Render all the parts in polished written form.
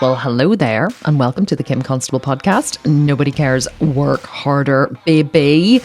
Well, hello there, and welcome to the Kim Constable podcast. Nobody cares. Work harder, baby.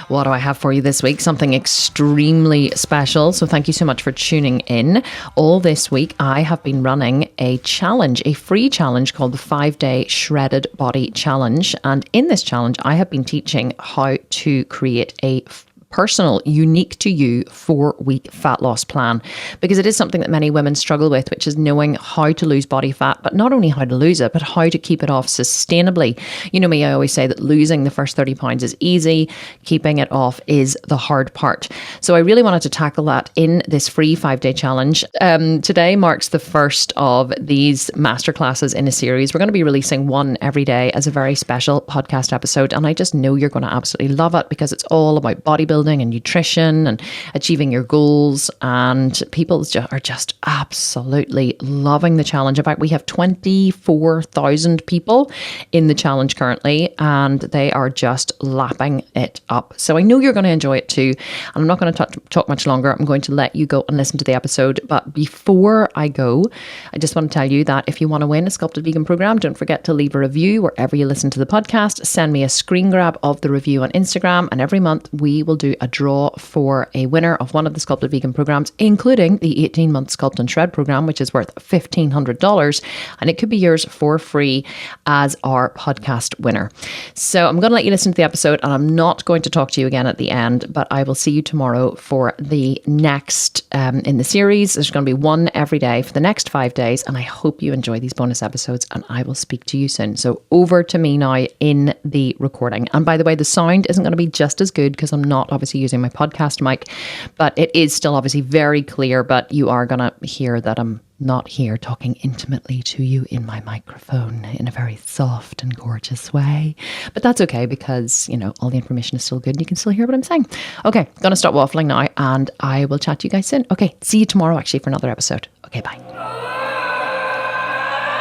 What do I have for you this week? Something extremely special. So thank you so much for tuning in. All this week, I have been running a challenge, a free challenge called the 5-Day Shredded Body Challenge. And in this challenge, I have been teaching how to create a personal, unique to you 4-week fat loss plan, because it is something that many women struggle with, which is knowing how to lose body fat, but not only how to lose it, but how to keep it off sustainably. You know me, I always say that losing the first 30 pounds is easy, keeping it off is the hard part. So I really wanted to tackle that in this free 5-day challenge. Today marks the first of these masterclasses in a series. We're going to be releasing one every day as a very special podcast episode, and I just know you're going to absolutely love it because it's all about bodybuilding and nutrition and achieving your goals, and people are just absolutely loving the challenge. In fact, we have 24,000 people in the challenge currently, and they are just lapping it up. So I know you're going to enjoy it too, and I'm not going to talk much longer. I'm going to let you go and listen to the episode, but before I go, I just want to tell you that if you want to win a Sculpted Vegan program, don't forget to leave a review wherever you listen to the podcast. Send me a screen grab of the review on Instagram, and every month we will do a draw for a winner of one of the Sculpted Vegan programs, including the 18-month Sculpt and Shred program, which is worth $1,500, and it could be yours for free as our podcast winner. So I'm going to let you listen to the episode, and I'm not going to talk to you again at the end, but I will see you tomorrow for the next in the series. There's going to be one every day for the next 5 days, and I hope you enjoy these bonus episodes, and I will speak to you soon. So over to me now in the recording. And by the way, the sound isn't going to be just as good because I'm not obviously using my podcast mic, but it is still obviously very clear, but you are going to hear that I'm not here talking intimately to you in my microphone in a very soft and gorgeous way. But that's okay because, you know, all the information is still good and you can still hear what I'm saying. Okay, gonna stop waffling now and I will chat to you guys soon. Okay, see you tomorrow actually for another episode. Okay, bye.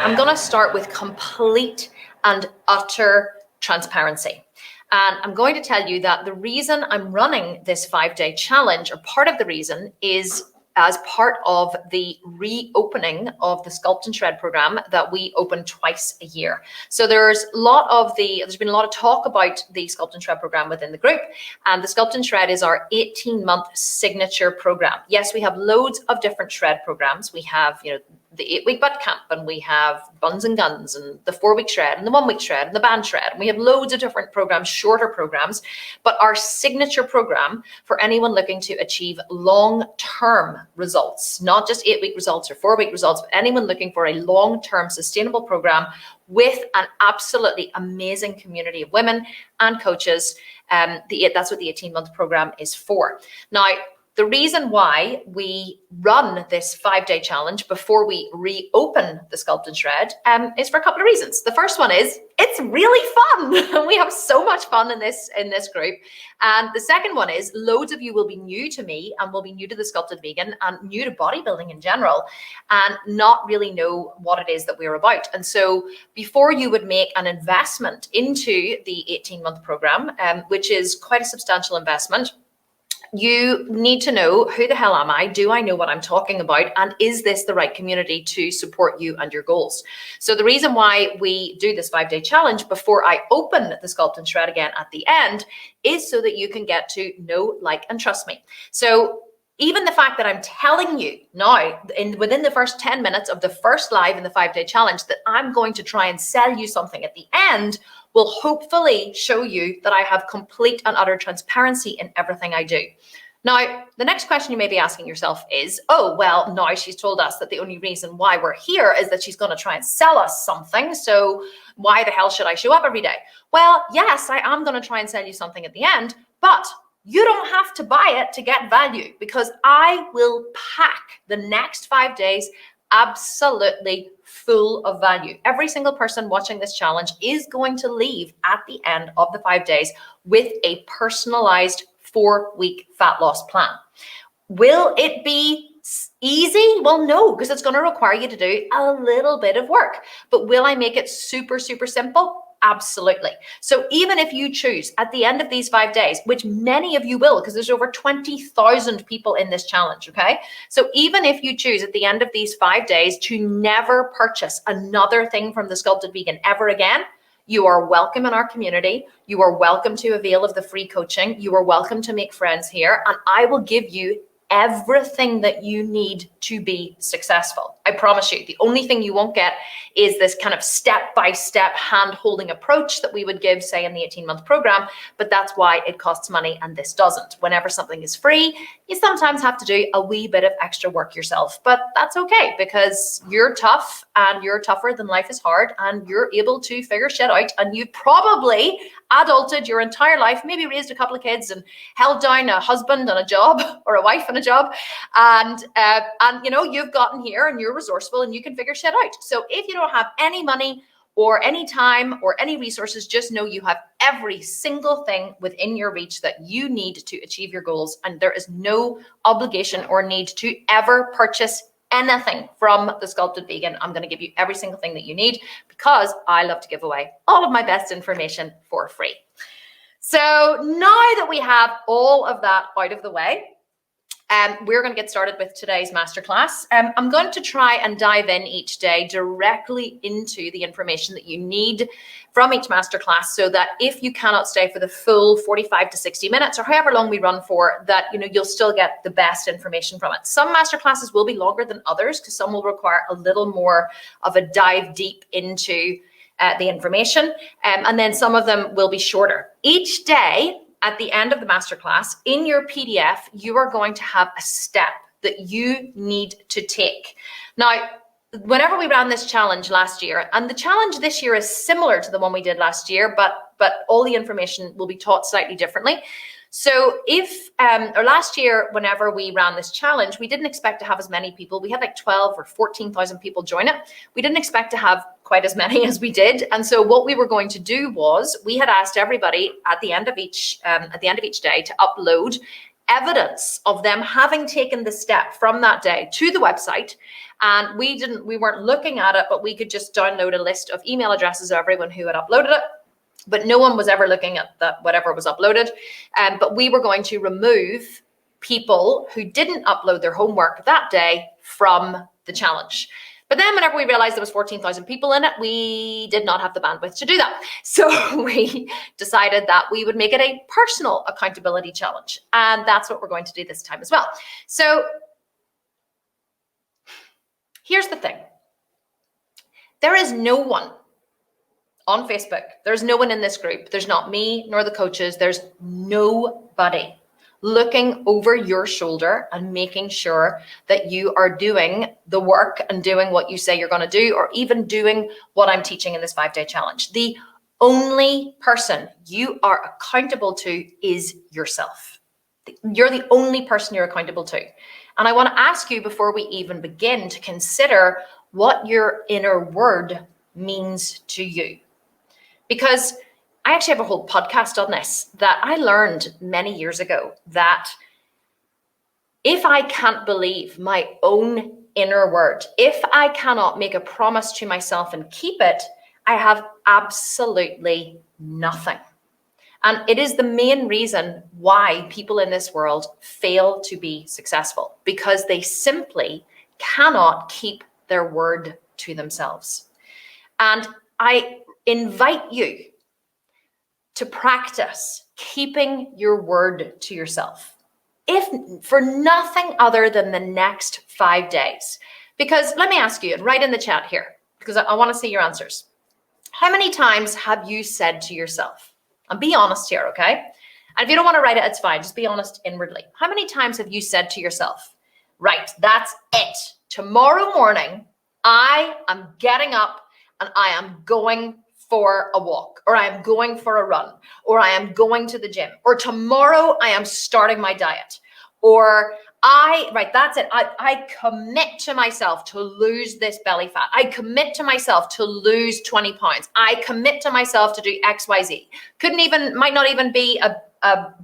I'm gonna start with complete and utter transparency. And I'm going to tell you that the reason I'm running this 5-day challenge, or part of the reason, is as part of the reopening of the Sculpt and Shred program that we open twice a year. So there's been a lot of talk about the Sculpt and Shred program within the group, and the Sculpt and Shred is our 18-month signature program. Yes, we have loads of different shred programs. We have, you know, the 8-week butt camp, and we have buns and guns, and the 4-week shred, and the 1-week shred, and the band shred. And we have loads of different programs, shorter programs, but our signature program for anyone looking to achieve long-term results, not just 8-week results or 4-week results, but anyone looking for a long-term sustainable program with an absolutely amazing community of women and coaches. That's what the 18-month program is for. Now, the reason why we run this 5-day challenge before we reopen the Sculpt and Shred is for a couple of reasons. The first one is it's really fun. We have so much fun in this group. And the second one is loads of you will be new to me and will be new to the Sculpted Vegan and new to bodybuilding in general and not really know what it is that we're about. And so before you would make an investment into the 18-month program, which is quite a substantial investment, you need to know, who the hell am I? Do I know what I'm talking about? And is this the right community to support you and your goals? So the reason why we do this 5-day challenge before I open the Sculpt and Shred again at the end is so that you can get to know, like, and trust me. So even the fact that I'm telling you now, within the first 10 minutes of the first live in the 5-day challenge, that I'm going to try and sell you something at the end will hopefully show you that I have complete and utter transparency in everything I do. Now, the next question you may be asking yourself is, oh, well, now she's told us that the only reason why we're here is that she's going to try and sell us something. So why the hell should I show up every day? Well, yes, I am going to try and sell you something at the end, but you don't have to buy it to get value, because I will pack the next 5 days absolutely full of value. Every single person watching this challenge is going to leave at the end of the 5 days with a personalized 4-week fat loss plan. Will it be easy? Well, no, because it's going to require you to do a little bit of work. But will I make it super, super simple? Absolutely. So even if you choose at the end of these 5 days, which many of you will, because there's over 20,000 people in this challenge, okay? So even if you choose at the end of these 5 days to never purchase another thing from The Sculpted Vegan ever again, you are welcome in our community. You are welcome to avail of the free coaching. You are welcome to make friends here, and I will give you everything that you need to be successful. I promise you. The only thing you won't get is this kind of step-by-step hand-holding approach that we would give, say, in the 18-month program, but that's why it costs money and this doesn't. Whenever something is free, you sometimes have to do a wee bit of extra work yourself, but that's okay because you're tough and you're tougher than life is hard and you're able to figure shit out, and you've probably adulted your entire life, maybe raised a couple of kids and held down a husband and a job or a wife and a job, and you know, you've gotten here and you're resourceful and you can figure shit out. So if you don't have any money or any time or any resources, just know you have every single thing within your reach that you need to achieve your goals, and there is no obligation or need to ever purchase anything from The Sculpted Vegan. I'm going to give you every single thing that you need because I love to give away all of my best information for free. So now that we have all of that out of the way, we're going to get started with today's masterclass. I'm going to try and dive in each day directly into the information that you need from each masterclass, so that if you cannot stay for the full 45 to 60 minutes or however long we run for, that you'll still get the best information from it. Some masterclasses will be longer than others because some will require a little more of a dive deep into the information, and then some of them will be shorter. Each day, at the end of the masterclass, in your PDF, you are going to have a step that you need to take. Now, whenever we ran this challenge last year, and the challenge this year is similar to the one we did last year, but all the information will be taught slightly differently. So or last year, whenever we ran this challenge, we didn't expect to have as many people. We had like 12 or 14,000 people join it. We didn't expect to have quite as many as we did. And so what we were going to do was we had asked everybody at the end of each day to upload evidence of them having taken the step from that day to the website. And we weren't looking at it, but we could just download a list of email addresses of everyone who had uploaded it. But no one was ever looking at that, whatever was uploaded. But we were going to remove people who didn't upload their homework that day from the challenge. But then whenever we realized there was 14,000 people in it, we did not have the bandwidth to do that. So we decided that we would make it a personal accountability challenge. And that's what we're going to do this time as well. So here's the thing. There is no one on Facebook. There's no one in this group. There's not me nor the coaches. There's nobody looking over your shoulder and making sure that you are doing the work and doing what you say you're going to do, or even doing what I'm teaching in this 5-day challenge. The only person you are accountable to is yourself. You're the only person you're accountable to. And I want to ask you, before we even begin, to consider what your inner word means to you. Because I actually have a whole podcast on this, that I learned many years ago, that if I can't believe my own inner word, if I cannot make a promise to myself and keep it, I have absolutely nothing. And it is the main reason why people in this world fail to be successful, because they simply cannot keep their word to themselves. And I invite you to practice keeping your word to yourself, if for nothing other than the next 5 days. Because let me ask you, and write in the chat here, because I want to see your answers. How many times have you said to yourself, and be honest here, okay? And if you don't want to write it, it's fine. Just be honest inwardly. How many times have you said to yourself, right, that's it. Tomorrow morning, I am getting up and I am going for a walk, or I am going for a run, or I am going to the gym, or tomorrow I am starting my diet, or that's it. I commit to myself to lose this belly fat. I commit to myself to lose 20 pounds. I commit to myself to do X, Y, Z. Might not even be a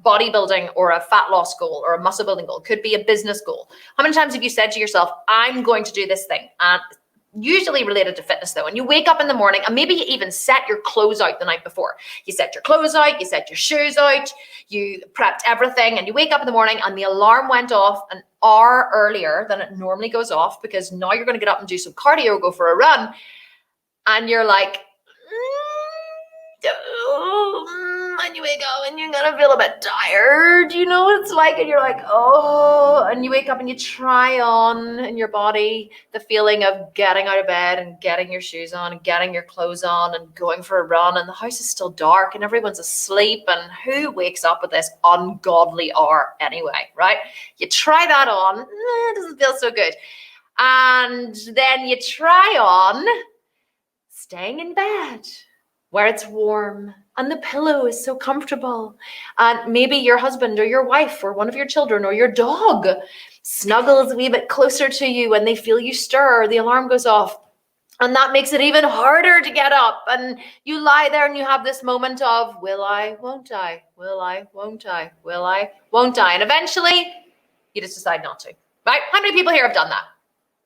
bodybuilding or a fat loss goal or a muscle building goal. Could be a business goal. How many times have you said to yourself, I'm going to do this thing? And usually related to fitness though. And you wake up in the morning and maybe you even set your clothes out the night before. You set your clothes out, you set your shoes out, you prepped everything, and you wake up in the morning and the alarm went off an hour earlier than it normally goes off because now you're going to get up and do some cardio, go for a run. And you're like, and you wake up and you're gonna feel a bit tired, you know what it's like, and you're like, oh, and you wake up and you try on in your body the feeling of getting out of bed and getting your shoes on and getting your clothes on and going for a run, and the house is still dark and everyone's asleep, and who wakes up at this ungodly hour anyway, right? You try that on, it doesn't feel so good, and then you try on staying in bed where it's warm and the pillow is so comfortable, and maybe your husband or your wife or one of your children or your dog snuggles a wee bit closer to you when they feel you stir, the alarm goes off, and that makes it even harder to get up, and you lie there and you have this moment of, will I, won't I, will I, won't I, will I, won't I, and eventually you just decide not to, right? How many people here have done that?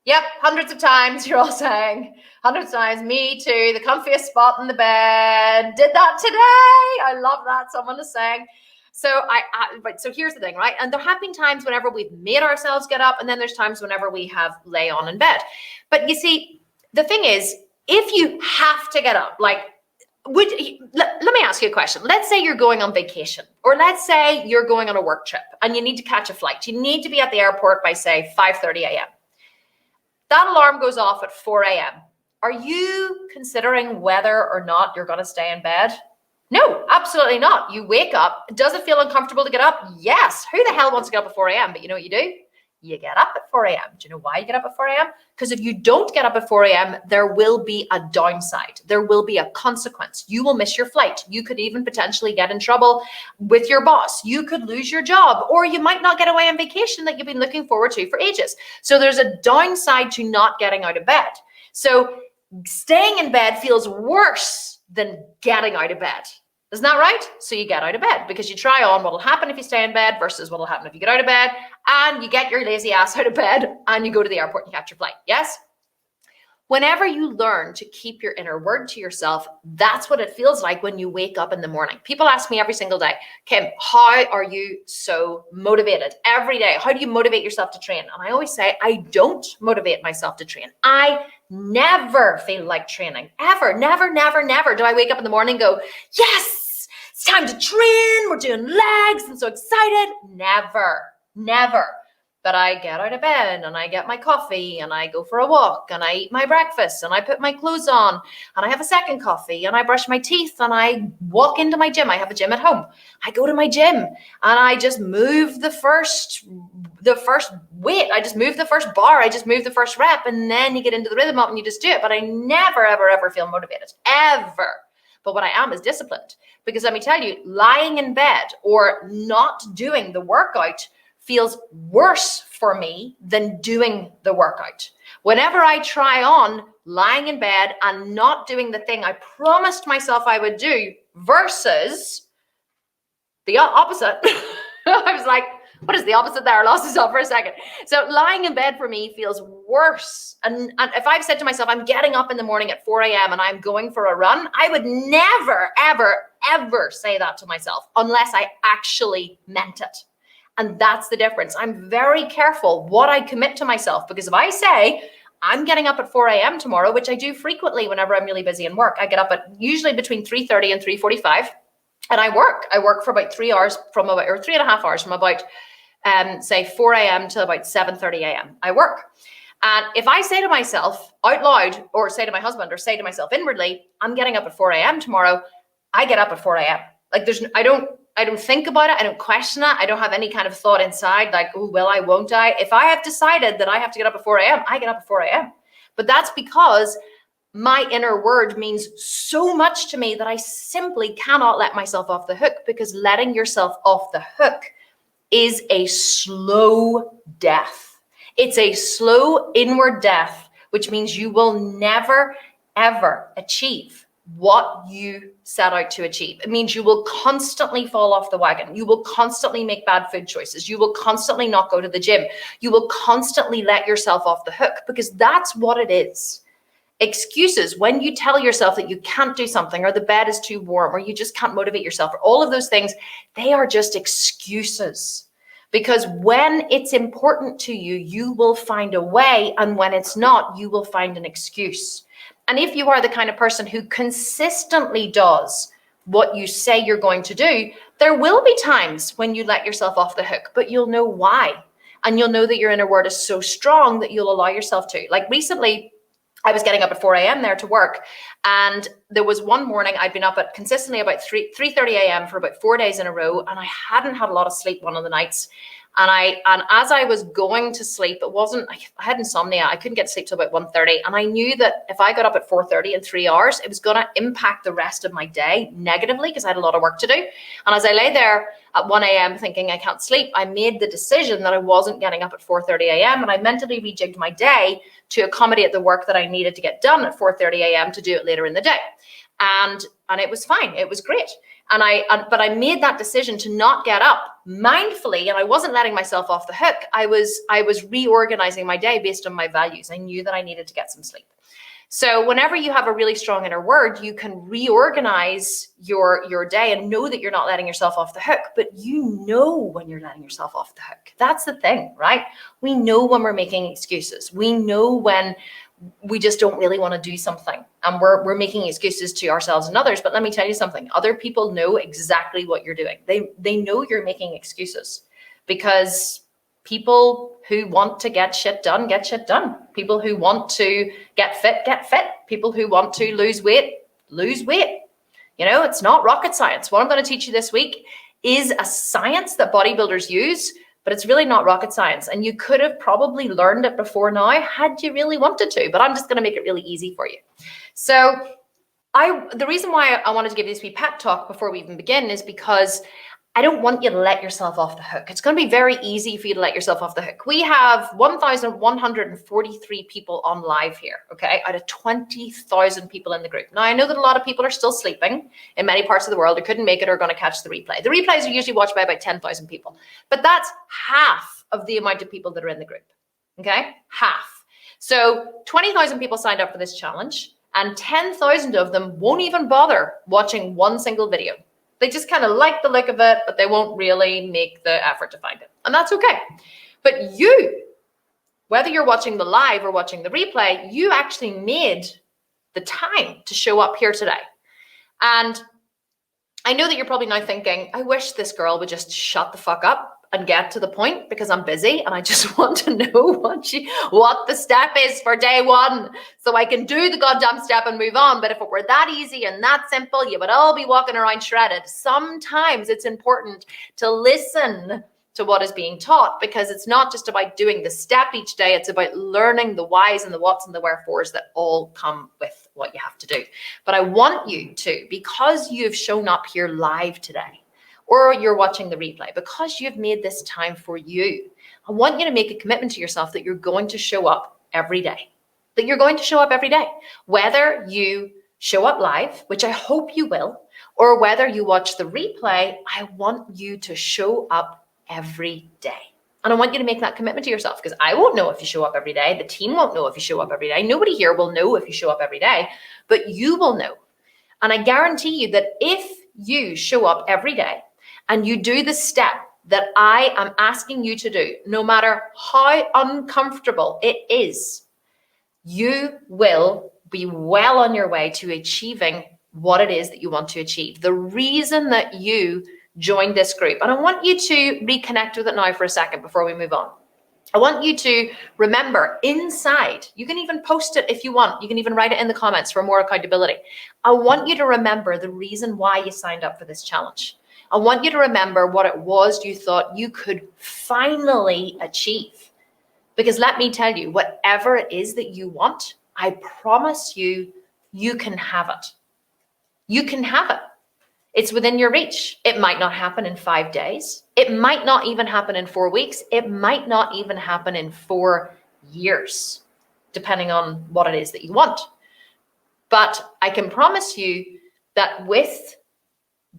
Yep, hundreds of times. You're all saying, hundreds of times. Me too. The comfiest spot in the bed. Did that today. I love that. Someone is saying. So so here's the thing, right? And there have been times whenever we've made ourselves get up, and then there's times whenever we have lay on in bed. But you see, the thing is, if you have to get up, like, let me ask you a question. Let's say you're going on vacation, or let's say you're going on a work trip and you need to catch a flight. You need to be at the airport by, say, 5:30 a.m. That alarm goes off at 4 a.m. Are you considering whether or not you're going to stay in bed? No, absolutely not. You wake up. Does it feel uncomfortable to get up? Yes. Who the hell wants to get up at 4 a.m.? But you know what you do? You get up at 4 a.m. Do you know why you get up at 4 a.m.? Because if you don't get up at 4 a.m., there will be a downside. There will be a consequence. You will miss your flight. You could even potentially get in trouble with your boss. You could lose your job, or you might not get away on vacation that you've been looking forward to for ages. So there's a downside to not getting out of bed. So staying in bed feels worse than getting out of bed. Isn't that right? So you get out of bed because you try on what will happen if you stay in bed versus what will happen if you get out of bed, and you get your lazy ass out of bed and you go to the airport and catch your flight. Yes? Whenever you learn to keep your inner word to yourself, that's what it feels like when you wake up in the morning. People ask me every single day, Kim, how are you so motivated every day? How do you motivate yourself to train? And I always say, I don't motivate myself to train. I never feel like training, ever, never, never, never. Do I wake up in the morning and go, yes, it's time to train, we're doing legs, I'm so excited? Never, never. But I get out of bed and I get my coffee and I go for a walk and I eat my breakfast and I put my clothes on and I have a second coffee and I brush my teeth and I walk into my gym. I have a gym at home. I go to my gym and I just move the first weight. I just move the first bar. I just move the first rep, and then you get into the rhythm of it and you just do it. But I never, ever, ever feel motivated, ever. But what I am is disciplined, because let me tell you, lying in bed or not doing the workout feels worse for me than doing the workout. Whenever I try on lying in bed and not doing the thing I promised myself I would do versus the opposite, I was like, what is the opposite there? I lost myself for a second. So lying in bed for me feels worse. And if I've said to myself, I'm getting up in the morning at 4 a.m. and I'm going for a run, I would never, ever, ever say that to myself unless I actually meant it. And that's the difference. I'm very careful what I commit to myself, because if I say I'm getting up at 4 a.m. tomorrow, which I do frequently whenever I'm really busy in work, I get up at usually between 3:30 and 3:45, and I work for about 3 hours or 3.5 hours from about say 4 a.m. to about 7:30 a.m. I work. And if I say to myself out loud, or say to my husband, or say to myself inwardly, I'm getting up at 4 a.m. tomorrow, I get up at 4 a.m. Like I don't think about it. I don't question it. I don't have any kind of thought inside like, oh, will I, won't I? If I have decided that I have to get up at 4 a.m., I get up at 4 a.m. But that's because my inner word means so much to me that I simply cannot let myself off the hook, because letting yourself off the hook is a slow death. It's a slow inward death, which means you will never, ever achieve what you set out to achieve. It means you will constantly fall off the wagon. You will constantly make bad food choices. You will constantly not go to the gym. You will constantly let yourself off the hook, because that's what it is. Excuses, when you tell yourself that you can't do something, or the bed is too warm, or you just can't motivate yourself, or all of those things, they are just excuses. Because when it's important to you, you will find a way. And when it's not, you will find an excuse. And if you are the kind of person who consistently does what you say you're going to do, there will be times when you let yourself off the hook, but you'll know why. And you'll know that your inner word is so strong that you'll allow yourself to. Like recently, I was getting up at 4 a.m. there to work. And there was one morning I'd been up at consistently about 3:30 a.m. for about 4 days in a row. And I hadn't had a lot of sleep one of the nights. And as I was going to sleep, I had insomnia. I couldn't get to sleep till about 1:30. And I knew that if I got up at 4:30 in 3 hours, it was going to impact the rest of my day negatively because I had a lot of work to do. And as I lay there at 1 a.m. thinking I can't sleep, I made the decision that I wasn't getting up at 4:30 a.m. And I mentally rejigged my day to accommodate the work that I needed to get done at 4:30 a.m. to do it later in the day. And it was fine. It was great. But I made that decision to not get up mindfully, and I wasn't letting myself off the hook. I was reorganizing my day based on my values. I knew that I needed to get some sleep. So whenever you have a really strong inner word, you can reorganize your day and know that you're not letting yourself off the hook, but you know when you're letting yourself off the hook. That's the thing, right? We know when we're making excuses. We know when we just don't really want to do something and we're making excuses to ourselves and others. But let me tell you something, other people know exactly what you're doing. They know you're making excuses, because people who want to get shit done, get shit done. People who want to get fit, get fit. People who want to lose weight, lose weight. You know, it's not rocket science. What I'm going to teach you this week is a science that bodybuilders use, but it's really not rocket science. And you could have probably learned it before now had you really wanted to, but I'm just going to make it really easy for you. So the reason why I wanted to give you this wee pep talk before we even begin is because I don't want you to let yourself off the hook. It's going to be very easy for you to let yourself off the hook. We have 1,143 people on live here, okay, out of 20,000 people in the group. Now, I know that a lot of people are still sleeping in many parts of the world, or couldn't make it, or going to catch the replay. The replays are usually watched by about 10,000 people, but that's half of the amount of people that are in the group, okay, half. So 20,000 people signed up for this challenge, and 10,000 of them won't even bother watching one single video. They just kind of like the look of it, but they won't really make the effort to find it. And that's okay. But you, whether you're watching the live or watching the replay, you actually made the time to show up here today. And I know that you're probably now thinking, I wish this girl would just shut the fuck up and get to the point, because I'm busy and I just want to know what the step is for day one so I can do the goddamn step and move on. But if it were that easy and that simple, you would all be walking around shredded. Sometimes it's important to listen to what is being taught, because it's not just about doing the step each day. It's about learning the whys and the whats and the wherefores that all come with what you have to do. But I want you to, because you've shown up here live today, or you're watching the replay, because you've made this time for you, I want you to make a commitment to yourself that you're going to show up every day. That you're going to show up every day. Whether you show up live, which I hope you will, or whether you watch the replay, I want you to show up every day. And I want you to make that commitment to yourself, because I won't know if you show up every day. The team won't know if you show up every day. Nobody here will know if you show up every day, but you will know. And I guarantee you that if you show up every day, and you do the step that I am asking you to do, no matter how uncomfortable it is, you will be well on your way to achieving what it is that you want to achieve. The reason that you joined this group, and I want you to reconnect with it now for a second before we move on. I want you to remember inside, you can even post it if you want. You can even write it in the comments for more accountability. I want you to remember the reason why you signed up for this challenge. I want you to remember what it was you thought you could finally achieve. Because let me tell you, whatever it is that you want, I promise you, you can have it. You can have it. It's within your reach. It might not happen in 5 days. It might not even happen in 4 weeks. It might not even happen in 4 years, depending on what it is that you want. But I can promise you that with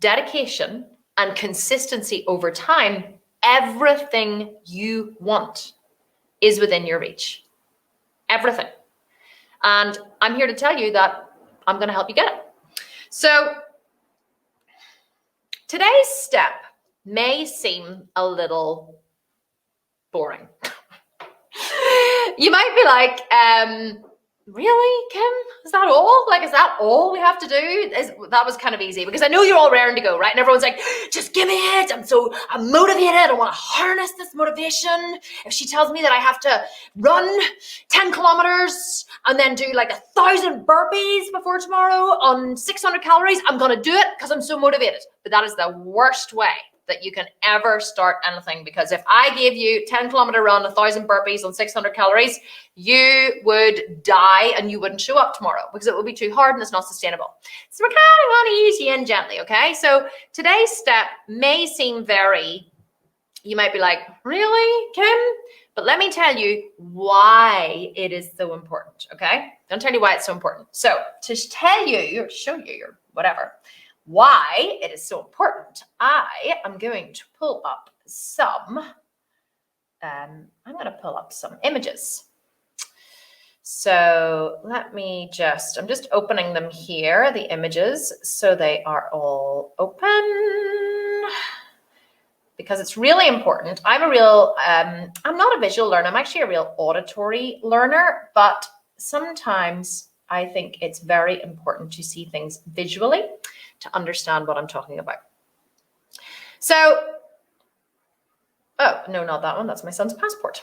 dedication and consistency over time, everything you want is within your reach. Everything. And I'm here to tell you that I'm going to help you get it. So today's step may seem a little boring. You might be like, really, Kim? Is that all? Like, is that all we have to do? That was kind of easy because I know you're all raring to go, right? And everyone's like, just give me it. I'm motivated. I want to harness this motivation. If she tells me that I have to run 10 kilometers and then do like 1,000 burpees before tomorrow on 600 calories, I'm going to do it because I'm so motivated. But that is the worst way that you can ever start anything, because if I gave you 10-kilometer run, 1,000 burpees on 600 calories, you would die and you wouldn't show up tomorrow because it would be too hard and it's not sustainable. So we're kind of going to ease you in gently, okay? So today's step may seem you might be like, really, Kim? But let me tell you why it is so important, okay? I'll tell you why it's so important. So to tell you, or show you, or whatever, why it is so important, I am going to pull up some images. So I'm just opening them here, the images, so they are all open, because it's really important. I'm not a visual learner, I'm actually a real auditory learner, but sometimes I think it's very important to see things visually to understand what I'm talking about. So, oh, no, not that one. That's my son's passport.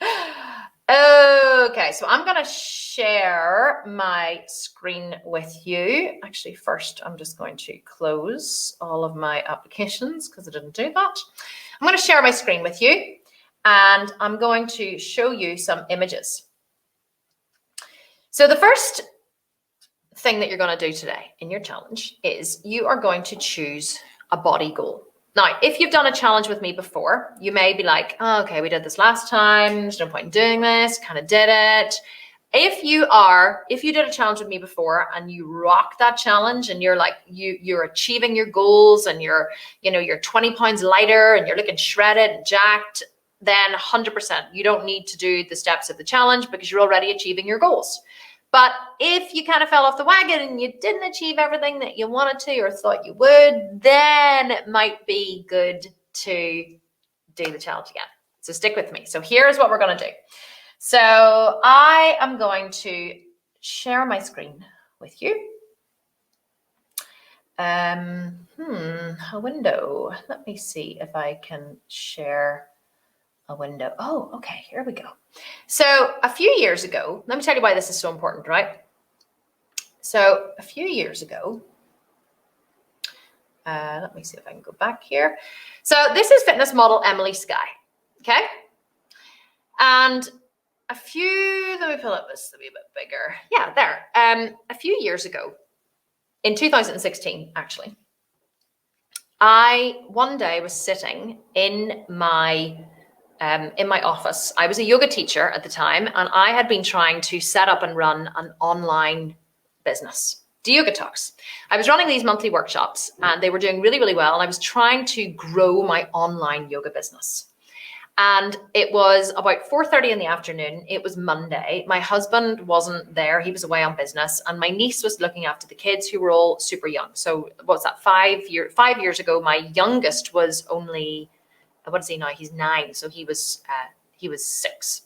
Okay, so I'm going to share my screen with you. Actually, first, I'm just going to close all of my applications because I didn't do that. I'm going to share my screen with you, and I'm going to show you some images. So the first thing that you're going to do today in your challenge is you are going to choose a body goal. Now, if you've done a challenge with me before, you may be like, oh, okay, we did this last time. There's no point in doing this. Kind of did it. If you did a challenge with me before and you rock that challenge and you're like, you're achieving your goals and you're 20 pounds lighter and you're looking shredded and jacked, then 100%, you don't need to do the steps of the challenge because you're already achieving your goals. But if you kind of fell off the wagon and you didn't achieve everything that you wanted to or thought you would, then it might be good to do the challenge again. So stick with me. So here's what we're going to do. So I am going to share my screen with you. A window. Let me see if I can share a window. Oh, okay, here we go. So a few years ago, let me tell you why this is so important, right? So a few years ago, let me see if I can go back here. So this is fitness model Emily Skye, okay? And let me pull up this a wee bit bigger. Yeah, there. A few years ago, in 2016, actually, I one day was sitting in my office. I was a yoga teacher at the time, and I had been trying to set up and run an online business, the Yoga Talks. I was running these monthly workshops, and they were doing really, really well. And I was trying to grow my online yoga business. And it was about 4:30 in the afternoon. It was Monday. My husband wasn't there. He was away on business. And my niece was looking after the kids who were all super young. So what's that, 5 years ago, my youngest was only, what is he now? He's 9. So he was 6.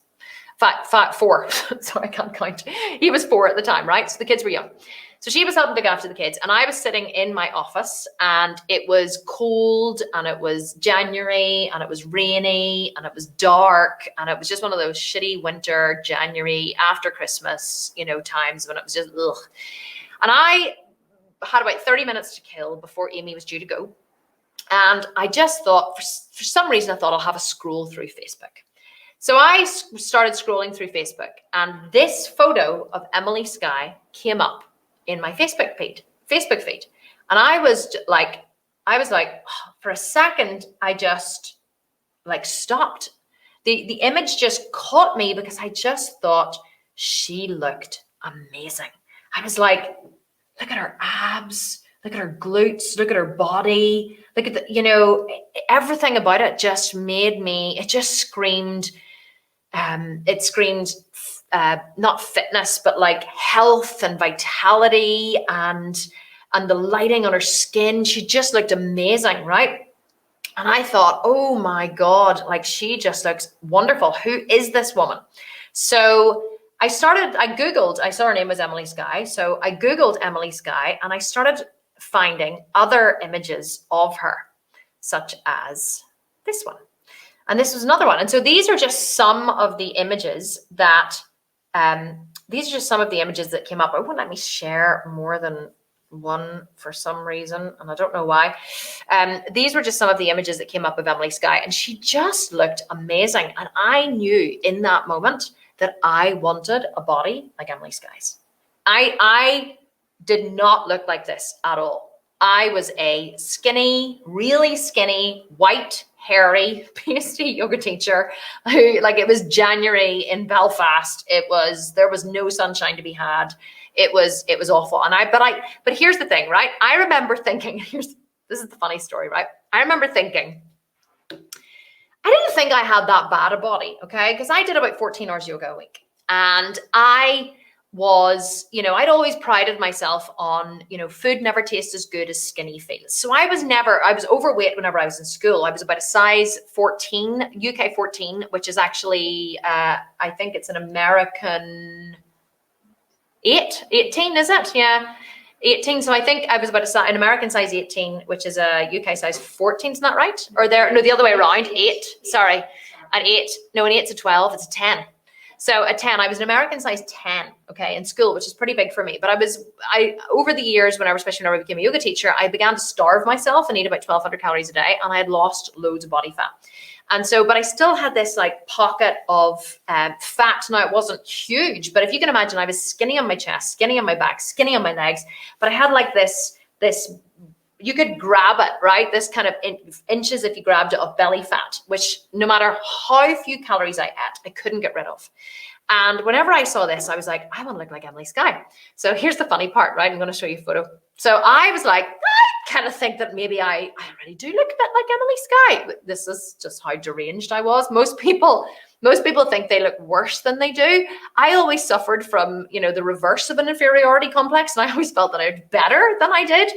4. Sorry, I can't count. He was 4 at the time, right? So the kids were young. So she was helping look after the kids, and I was sitting in my office, and it was cold, and it was January, and it was rainy, and it was dark, and it was just one of those shitty winter January after Christmas, times when it was just ugh. And I had about 30 minutes to kill before Amy was due to go. And I just thought, for some reason, I thought I'll have a scroll through Facebook. So I started scrolling through Facebook, and this photo of Emily Skye came up in my Facebook feed. And I was like, for a second, I just stopped. The image just caught me because I just thought she looked amazing. I was like, look at her abs, look at her glutes, look at her body, look at everything about it just made me, it just screamed, not fitness, but like health and vitality and the lighting on her skin. She just looked amazing, right? And I thought, oh my God, like she just looks wonderful. Who is this woman? So I saw her name was Emily Skye. So I Googled Emily Skye and I started finding other images of her, such as this one. And this was another one. And so these are just some of the images that, came up. It wouldn't let me share more than one for some reason, and I don't know why. These were just some of the images that came up of Emily Skye, and she just looked amazing. And I knew in that moment that I wanted a body like Emily Skye's. I did not look like this at all. I was a skinny, really skinny, white, hairy PhD yoga teacher who, like, it was January in Belfast. There was no sunshine to be had. It was awful. But here's the thing, right? I remember thinking, this is the funny story, right? I remember thinking, I didn't think I had that bad a body, okay? Because I did about 14 hours yoga a week. And I was, I'd always prided myself on, food never tastes as good as skinny feels. So I was overweight whenever I was in school. I was about a size 14, UK 14, which is actually, I think it's an American 18, is it? Yeah, 18. So I think I was about an American size 18, which is a UK size 14. Isn't that right? Or the other way around. 8. Sorry, an 8. No, an 8's a 12. It's a 10. So a 10, I was an American size 10, okay, in school, which is pretty big for me. But over the years, especially when I became a yoga teacher, I began to starve myself and eat about 1,200 calories a day, and I had lost loads of body fat. And so, but I still had this like pocket of fat. Now, it wasn't huge, but if you can imagine, I was skinny on my chest, skinny on my back, skinny on my legs, but I had like this, you could grab it, right? This kind of inches, if you grabbed it, of belly fat, which no matter how few calories I ate, I couldn't get rid of. And whenever I saw this, I was like, I want to look like Emily Skye. So here's the funny part, right? I'm going to show you a photo. So I was like, I kind of think that maybe I really do look a bit like Emily Skye. This is just how deranged I was. Most people think they look worse than they do. I always suffered from, the reverse of an inferiority complex. And I always felt that I was better than I did.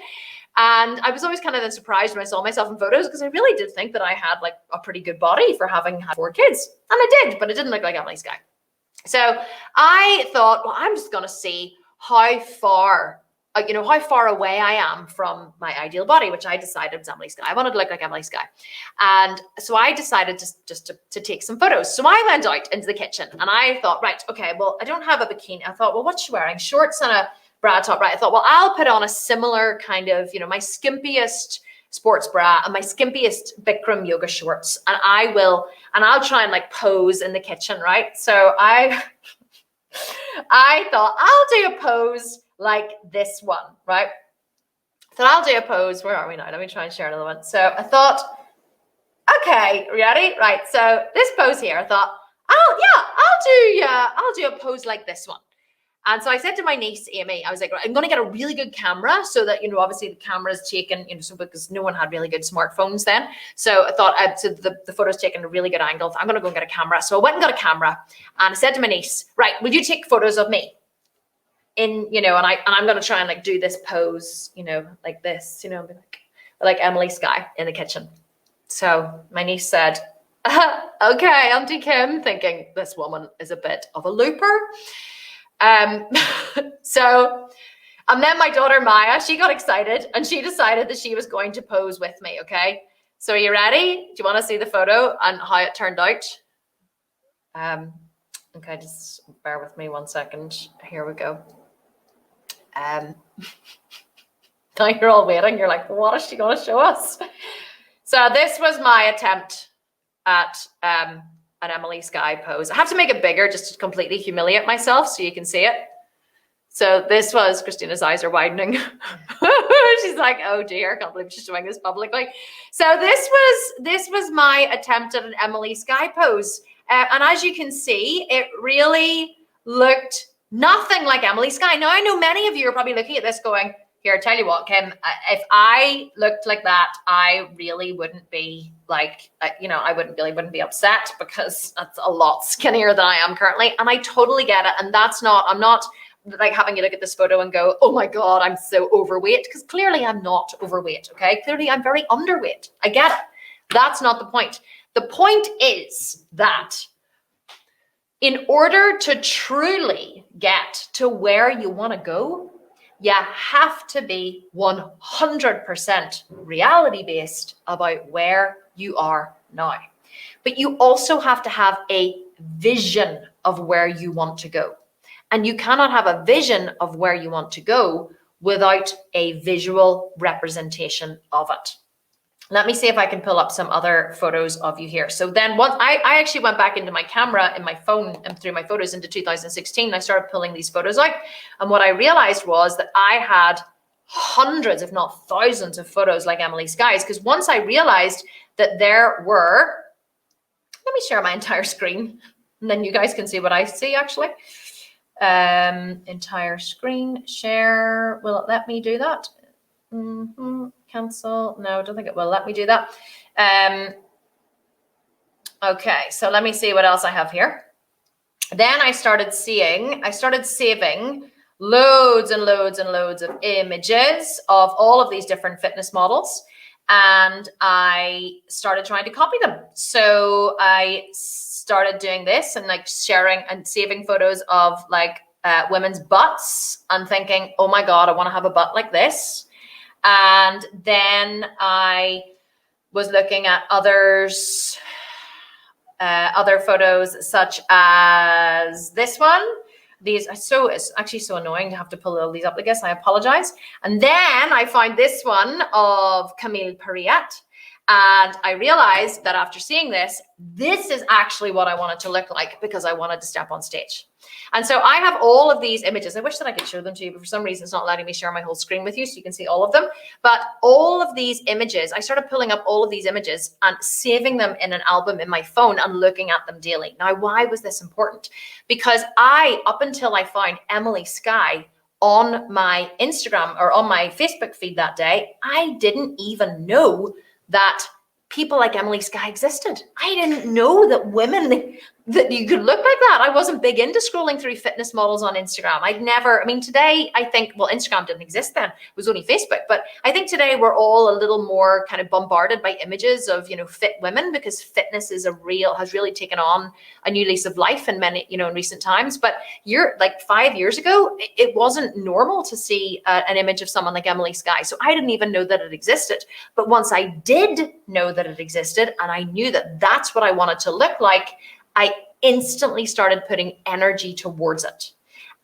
And I was always kind of then surprised when I saw myself in photos, because I really did think that I had like a pretty good body for having had 4 kids. And I did, but it didn't look like Emily Skye. So I thought, well, I'm just going to see how far away I am from my ideal body, which I decided was Emily Skye. I wanted to look like Emily Skye. And so I decided just to take some photos. So I went out into the kitchen and I thought, right, okay, well, I don't have a bikini. I thought, well, what's she wearing? Shorts and a bra top, right? I thought, well, I'll put on a similar kind of, my skimpiest sports bra and my skimpiest Bikram yoga shorts. And I'll try and like pose in the kitchen, right? So I thought I'll do a pose like this one, right? So I'll do a pose. Where are we now? Let me try and share another one. So I thought, okay, ready? Right. So this pose here, I thought, I'll do a pose like this one. And so I said to my niece, Amy, I was like, I'm going to get a really good camera so that, obviously the camera is taken, so because no one had really good smartphones then. So I thought, so the photo's taken a really good angle. I'm going to go and get a camera. So I went and got a camera and I said to my niece, right, will you take photos of me? And I'm going to try and like do this pose, like this, like Emily Skye in the kitchen. So my niece said, okay, Auntie Kim, thinking this woman is a bit of a looper. And then my daughter Maya, she got excited and she decided that she was going to pose with me. Okay. So are you ready? Do you want to see the photo and how it turned out? Okay. Just bear with me 1 second. Here we go. Now you're all waiting. You're like, what is she going to show us? So this was my attempt at, an Emily Skye pose. I have to make it bigger just to completely humiliate myself so you can see it. So this was, Christina's eyes are widening. She's like, oh dear, I can't believe she's showing this publicly. So this was my attempt at an Emily Skye pose. And as you can see, it really looked nothing like Emily Skye. Now, I know many of you are probably looking at this going, here, I tell you what, Kim, if I looked like that, I really wouldn't be like, I wouldn't be upset because that's a lot skinnier than I am currently. And I totally get it. And I'm not like having you look at this photo and go, oh my God, I'm so overweight, because clearly I'm not overweight. Okay. Clearly I'm very underweight. I get it. That's not the point. The point is that in order to truly get to where you want to go, you have to be 100% reality-based about where you are now. But you also have to have a vision of where you want to go. And you cannot have a vision of where you want to go without a visual representation of it. Let me see if I can pull up some other photos of you here. So then once I actually went back into my camera in my phone and through my photos into 2016, I started pulling these photos out. And what I realized was that I had hundreds, if not thousands of photos like Emily Skye's, because once I realized that there were, let me share my entire screen and then you guys can see what I see actually. Entire screen share. Will it let me do that? Cancel. No, I don't think it will let me do that. Okay, so let me see what else I have here. Then I started saving loads and loads and loads of images of all of these different fitness models. And I started trying to copy them. So I started doing this and like sharing and saving photos of like women's butts and thinking, oh my God, I want to have a butt like this. And then I was looking at other photos such as this one. These are it's actually so annoying to have to pull all these up. I guess I apologize. And then I find this one of Camille Perriette. And I realized that after seeing this is actually what I wanted to look like because I wanted to step on stage. And so I have all of these images. I wish that I could show them to you, but for some reason it's not letting me share my whole screen with you so you can see all of them. But all of these images, I started pulling up all of these images and saving them in an album in my phone and looking at them daily. Now, why was this important? Because up until I found Emily Skye on my Instagram or on my Facebook feed that day, I didn't even know that people like Emily Skye existed. I didn't know that that you could look like that. I wasn't big into scrolling through fitness models on Instagram. Today I think, well, Instagram didn't exist then. It was only Facebook. But I think today we're all a little more kind of bombarded by images of, fit women because fitness has really taken on a new lease of life in many, in recent times. But 5 years ago, it wasn't normal to see an image of someone like Emily Skye. So I didn't even know that it existed. But once I did know that it existed and I knew that that's what I wanted to look like, I instantly started putting energy towards it.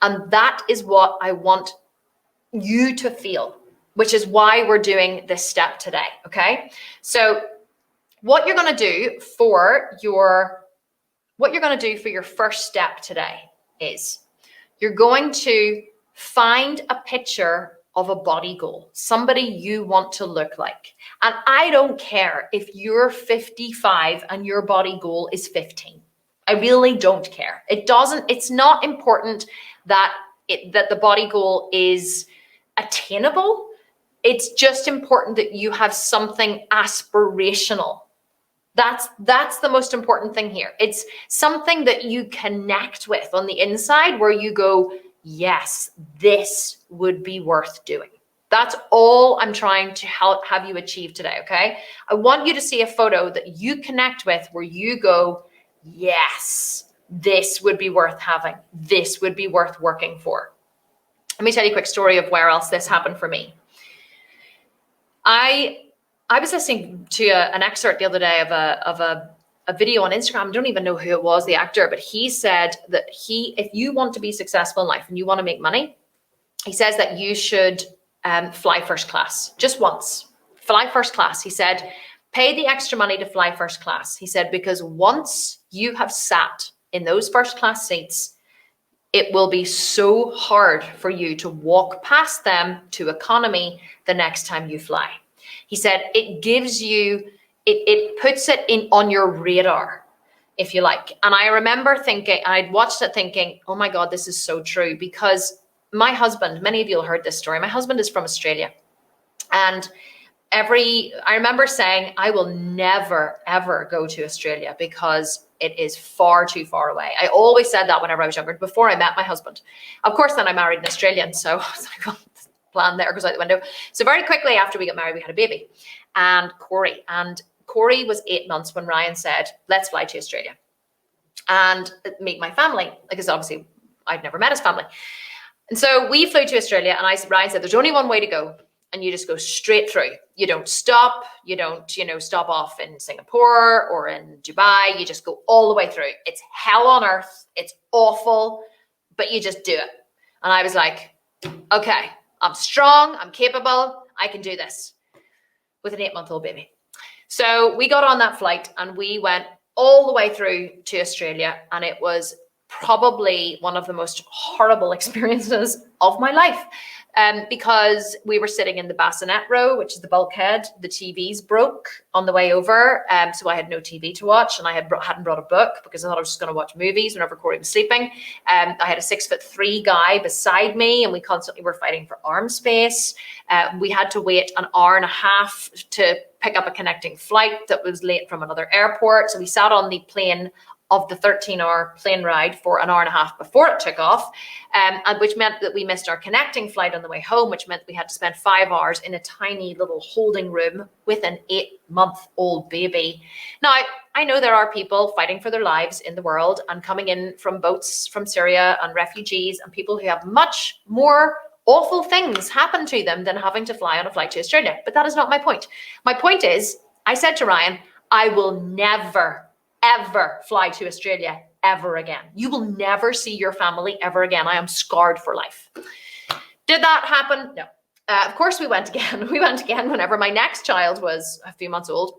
And that is what I want you to feel, which is why we're doing this step today, okay? So what you're going to do for your first step today is you're going to find a picture of a body goal, somebody you want to look like. And I don't care if you're 55 and your body goal is 15. I really don't care. It's not important that the body goal is attainable. It's just important that you have something aspirational. That's the most important thing here. It's something that you connect with on the inside where you go, yes, this would be worth doing. That's all I'm trying to have you achieve today, okay? I want you to see a photo that you connect with where you go, yes, this would be worth having. This would be worth working for. Let me tell you a quick story of where else this happened for me. I was listening to an excerpt the other day of a video on Instagram. I don't even know who it was, the actor, but he said that if you want to be successful in life and you want to make money, he says that you should fly first class just once. Fly first class. He said, pay the extra money to fly first class. He said, because once you have sat in those first class seats, it will be so hard for you to walk past them to economy the next time you fly. He said, it gives you, it puts it on your radar, if you like. And I remember thinking, I'd watched it thinking, oh my God, this is so true. Because my husband, many of you have heard this story. My husband is from Australia. And I remember saying, I will never, ever go to Australia because it is far too far away. I always said that whenever I was younger, before I met my husband. Of course, then I married an Australian. So I was like, well, the plan there goes out the window. So very quickly after we got married, we had a baby and Corey was 8 months when Ryan said, let's fly to Australia and meet my family. Because obviously I'd never met his family. And so we flew to Australia and Ryan said, there's only one way to go. And you just go straight through. You don't stop. You don't, stop off in Singapore or in Dubai. You just go all the way through. It's hell on earth. It's awful, but you just do it. And I was like, okay, I'm strong. I'm capable. I can do this with an 8-month-old baby. So we got on that flight and we went all the way through to Australia. And it was probably one of the most horrible experiences of my life. Because we were sitting in the bassinet row, which is the bulkhead. The TVs broke on the way over, so I had no TV to watch, and I hadn't brought a book because I thought I was just going to watch movies whenever Corey was sleeping. I had a 6'3" guy beside me, and we constantly were fighting for arm space. We had to wait an hour and a half to pick up a connecting flight that was late from another airport. So we sat on the plane of the 13-hour plane ride for an hour and a half before it took off, and which meant that we missed our connecting flight on the way home, which meant we had to spend 5 hours in a tiny little holding room with an 8-month-old baby. Now, I know there are people fighting for their lives in the world and coming in from boats from Syria and refugees and people who have much more awful things happen to them than having to fly on a flight to Australia. But that is not my point. My point is, I said to Ryan, I will never ever fly to Australia ever again. You will never see your family ever again. I am scarred for life. Did that happen? No. Of course we went again. We went again whenever my next child was a few months old.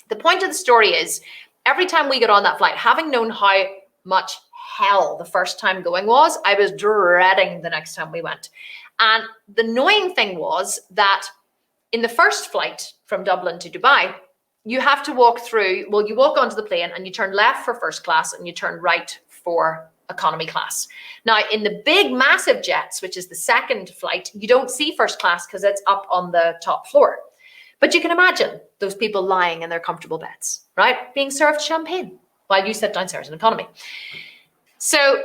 The point of the story is, every time we got on that flight, having known how much hell the first time going was, I was dreading the next time we went. And the annoying thing was that in the first flight from Dublin to Dubai, you have to walk through, well, you walk onto the plane and you turn left for first class and you turn right for economy class. Now, in the big, massive jets, which is the second flight, you don't see first class because it's up on the top floor. But you can imagine those people lying in their comfortable beds, right? Being served champagne while you sit downstairs in economy. So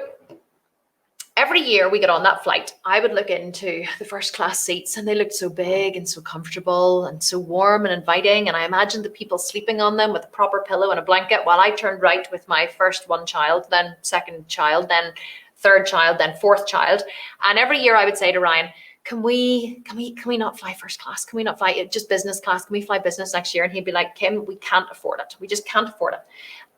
every year we get on that flight, I would look into the first class seats and they looked so big and so comfortable and so warm and inviting. And I imagined the people sleeping on them with a proper pillow and a blanket while I turned right with my first one child, then second child, then third child, then fourth child. And every year I would say to Ryan, can we not fly first class? Can we not fly just business class? Can we fly business next year? And he'd be like, Kim, we can't afford it. We just can't afford it.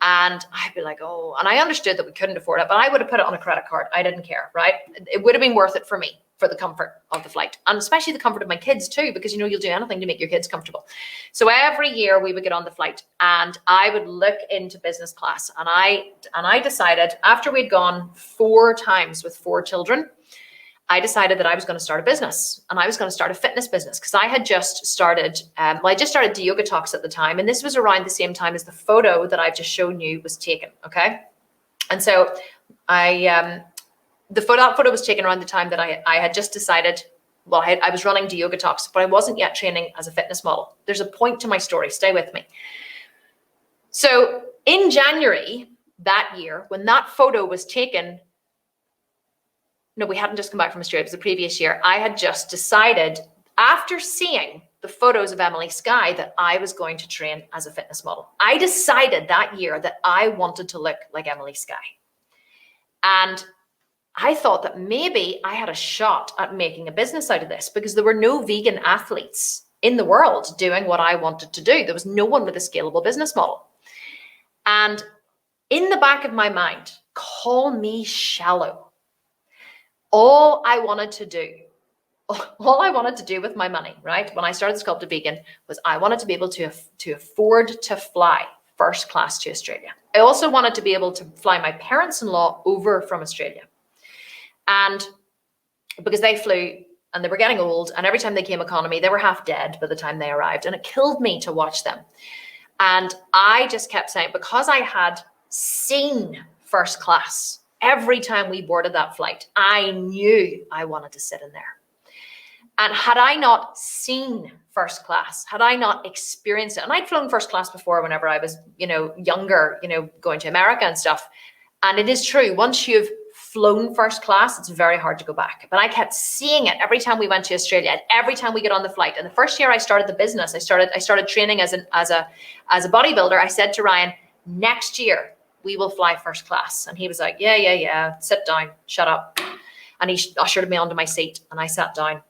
And I'd be like, oh, and I understood that we couldn't afford it, but I would have put it on a credit card. I didn't care, right? It would have been worth it for me, for the comfort of the flight, and especially the comfort of my kids too, because you'll do anything to make your kids comfortable. So every year we would get on the flight and I would look into business class, and I decided, after we'd gone 4 times with 4 children, I decided that I was going to start a business, and I was going to start a fitness business, because I had just started, I just started the Yoga Talks at the time. And this was around the same time as the photo that I've just shown you was taken. Okay. And so that photo was taken around the time that I had just decided, well, I was running the Yoga Talks, but I wasn't yet training as a fitness model. There's a point to my story. Stay with me. So in January that year, when that photo was taken, no, we hadn't just come back from Australia. It was the previous year. I had just decided, after seeing the photos of Emily Skye, that I was going to train as a fitness model. I decided that year that I wanted to look like Emily Skye. And I thought that maybe I had a shot at making a business out of this, because there were no vegan athletes in the world doing what I wanted to do. There was no one with a scalable business model. And in the back of my mind, call me shallow, all I wanted to do with my money, right, when I started Sculpted Vegan, was I wanted to be able to afford to fly first class to Australia. I also wanted to be able to fly my parents-in-law over from Australia. And because they flew and they were getting old, and every time they came economy, they were half dead by the time they arrived, and it killed me to watch them. And I just kept saying, because I had seen first class every time we boarded that flight, I knew I wanted to sit in there. And had I not seen first class, had I not experienced it, and I'd flown first class before whenever I was, younger, going to America and stuff. And it is true, once you've flown first class, it's very hard to go back. But I kept seeing it every time we went to Australia, and every time we get on the flight. And the first year I started the business, I started training as a bodybuilder. I said to Ryan, next year we will fly first class. And he was like, yeah, sit down, shut up. And he ushered me onto my seat, and I sat down.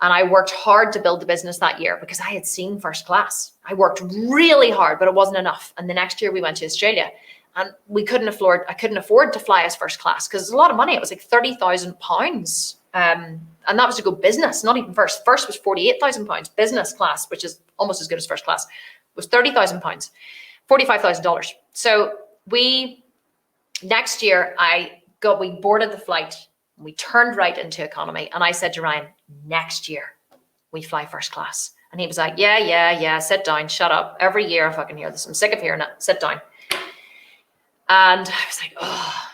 And I worked hard to build the business that year because I had seen first class. I worked really hard, but it wasn't enough. And the next year we went to Australia, and I couldn't afford to fly as first class because it's a lot of money. It was like £30,000. And that was to go business, not even first. First was £48,000. Business class, which is almost as good as first class, was £30,000, $45,000. So next year we boarded the flight. We turned right into economy. And I said to Ryan, next year we fly first class. And he was like, yeah, sit down, shut up. Every year I fucking hear this. I'm sick of hearing it. Sit down. And I was like, oh.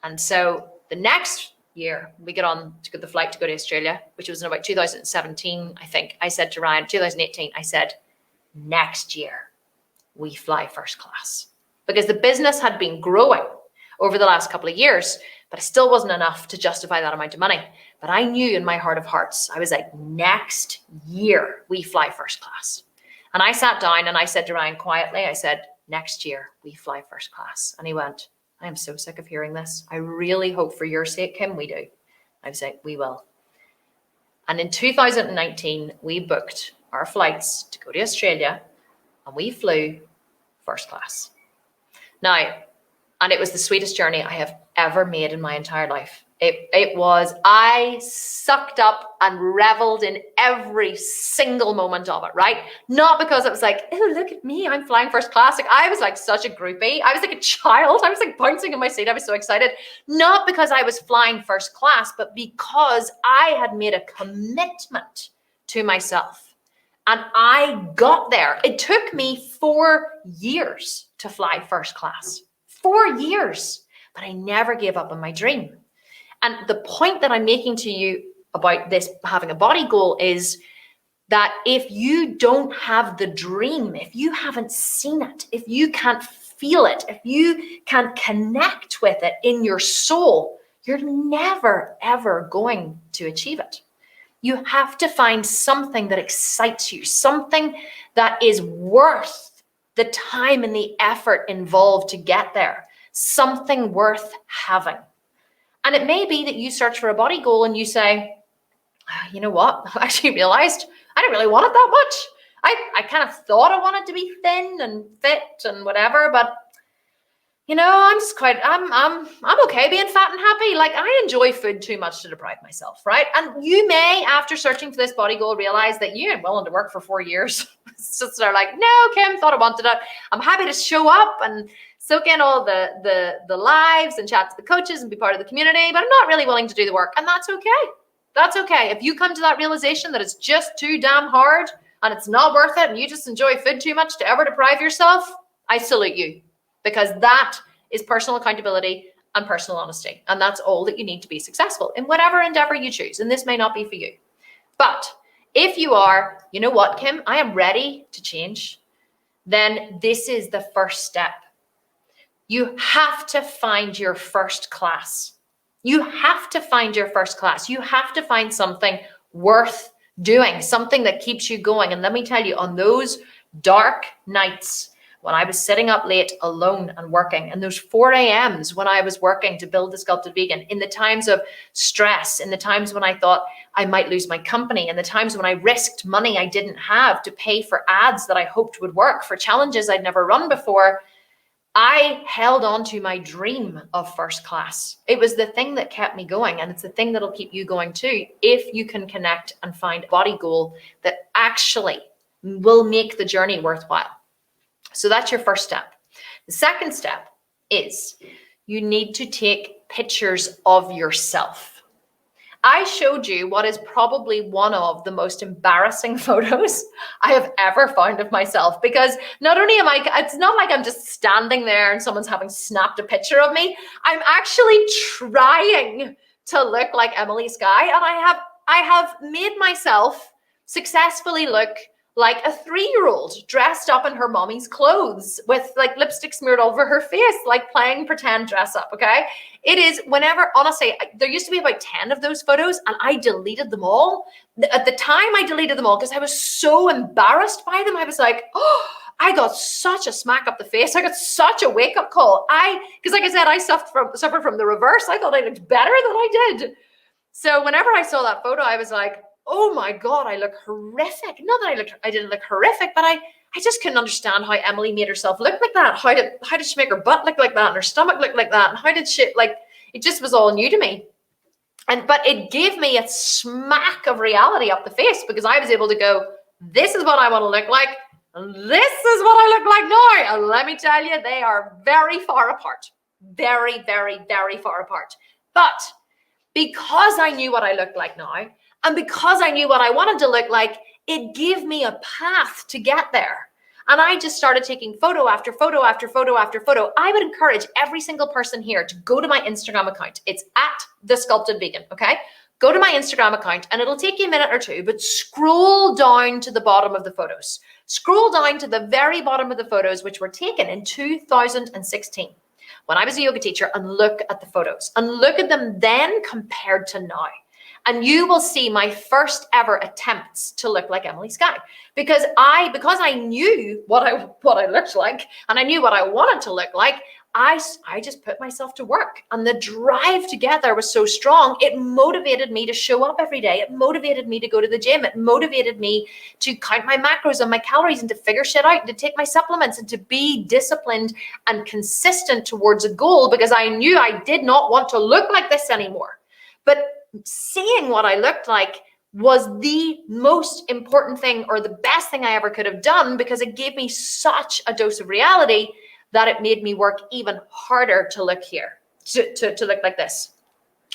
And so the next year we get on to the flight to go to Australia, which was in about 2017, I think. I said to Ryan, 2018, I said, next year we fly first class. Because the business had been growing over the last couple of years, but it still wasn't enough to justify that amount of money. But I knew in my heart of hearts, I was like, next year we fly first class. And I sat down and I said to Ryan quietly, I said, next year we fly first class. And he went, I am so sick of hearing this. I really hope for your sake, Kim, we do. I was like, we will. And in 2019, we booked our flights to go to Australia, and we flew first class. Now, and it was the sweetest journey I have ever made in my entire life. I sucked up and reveled in every single moment of it, right? Not because it was like, oh, look at me, I'm flying first class. Like, I was like such a groupie. I was like a child. I was like bouncing in my seat. I was so excited. Not because I was flying first class, but because I had made a commitment to myself. And I got there. It took me 4 years to fly first class. 4 years. But I never gave up on my dream. And the point that I'm making to you about this having a body goal is that if you don't have the dream, if you haven't seen it, if you can't feel it, if you can't connect with it in your soul, you're never, ever going to achieve it. You have to find something that excites you, something that is worth the time and the effort involved to get there, something worth having. And it may be that you search for a body goal and you say, you know what? I've actually realized I don't really want it that much. I kind of thought I wanted to be thin and fit and whatever, but I'm okay being fat and happy. Like, I enjoy food too much to deprive myself, right? And you may, after searching for this body goal, realize that you ain't willing to work for 4 years. So they're like, no, Kim, thought I wanted it. I'm happy to show up and soak in all the lives and chat to the coaches and be part of the community, but I'm not really willing to do the work. And that's okay. That's okay. If you come to that realization that it's just too damn hard and it's not worth it and you just enjoy food too much to ever deprive yourself, I salute you, because that is personal accountability and personal honesty. And that's all that you need to be successful in whatever endeavor you choose. And this may not be for you. But if you are, you know what, Kim, I am ready to change, then this is the first step. You have to find your first class. You have to find your first class. You have to find something worth doing, something that keeps you going. And let me tell you, on those dark nights when I was sitting up late alone and working, and those 4 a.m.s when I was working to build the Sculpted Vegan, in the times of stress, in the times when I thought I might lose my company, in the times when I risked money I didn't have to pay for ads that I hoped would work, for challenges I'd never run before, I held on to my dream of first class. It was the thing that kept me going, and it's the thing that'll keep you going too, if you can connect and find a body goal that actually will make the journey worthwhile. So that's your first step. The second step is you need to take pictures of yourself. I showed you what is probably one of the most embarrassing photos I have ever found of myself, because not only it's not like I'm just standing there and someone's having snapped a picture of me. I'm actually trying to look like Emily Skye, and I have made myself successfully look like a 3-year-old dressed up in her mommy's clothes with like lipstick smeared all over her face, like playing pretend dress up, okay? It is whenever, honestly, there used to be about 10 of those photos and I deleted them all. At the time I deleted them all because I was so embarrassed by them. I was like, oh, I got such a smack up the face. I got such a wake-up call. Because like I said, I suffered from the reverse. I thought I looked better than I did. So whenever I saw that photo, I was like, oh my God, I look horrific. Not that I didn't look horrific, but I just couldn't understand how Emily made herself look like that. How did she make her butt look like that and her stomach look like that? And how did she, like, it just was all new to me. But it gave me a smack of reality up the face because I was able to go, this is what I want to look like. And this is what I look like now. And let me tell you, they are very far apart. Very, very, very far apart. But because I knew what I looked like now, and because I knew what I wanted to look like, it gave me a path to get there. And I just started taking photo after photo after photo after photo. I would encourage every single person here to go to my Instagram account. It's at The Sculpted Vegan, okay? Go to my Instagram account and it'll take you a minute or two, but scroll down to the bottom of the photos. Scroll down to the very bottom of the photos, which were taken in 2016 when I was a yoga teacher, and look at the photos and look at them then compared to now. And you will see my first ever attempts to look like Emily Skye because I knew what I looked like and I knew what I wanted to look like. I just put myself to work, and the drive to get there was so strong. It motivated me to show up every day. It motivated me to go to the gym. It motivated me to count my macros and my calories and to figure shit out and to take my supplements and to be disciplined and consistent towards a goal because I knew I did not want to look like this anymore. But seeing what I looked like was the most important thing or the best thing I ever could have done because it gave me such a dose of reality that it made me work even harder to look here, to look like this.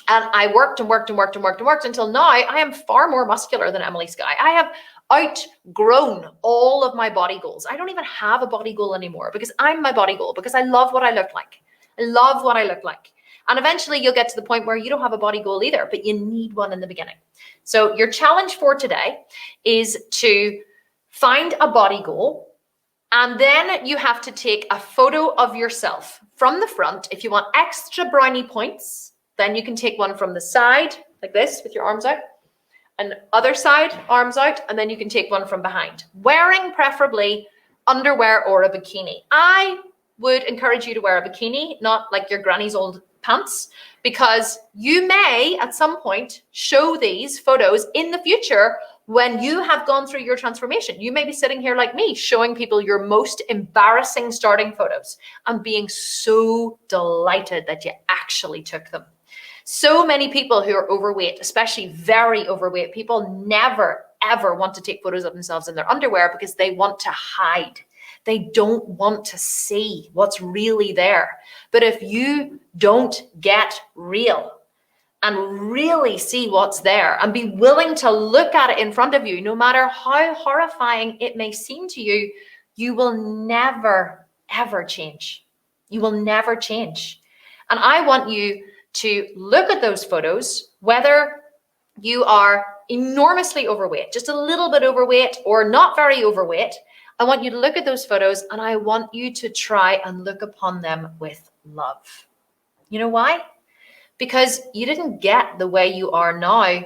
And I worked and worked and worked and worked and worked until now I am far more muscular than Emily Skye. I have outgrown all of my body goals. I don't even have a body goal anymore because I'm my body goal because I love what I look like. I love what I look like. And eventually you'll get to the point where you don't have a body goal either, but you need one in the beginning. So your challenge for today is to find a body goal. And then you have to take a photo of yourself from the front. If you want extra brownie points, then you can take one from the side like this with your arms out, and other side, arms out, and then you can take one from behind. Wearing preferably underwear or a bikini. I would encourage you to wear a bikini, not like your granny's old pants, because you may at some point show these photos in the future when you have gone through your transformation. You may be sitting here like me, showing people your most embarrassing starting photos and being so delighted that you actually took them. So many people who are overweight, especially very overweight people, never, ever want to take photos of themselves in their underwear because they want to hide. They don't want to see what's really there. But if you don't get real and really see what's there and be willing to look at it in front of you, no matter how horrifying it may seem to you, you will never, ever change. You will never change. And I want you to look at those photos, whether you are enormously overweight, just a little bit overweight, or not very overweight. I want you to look at those photos and I want you to try and look upon them with love. You know why? Because you didn't get the way you are now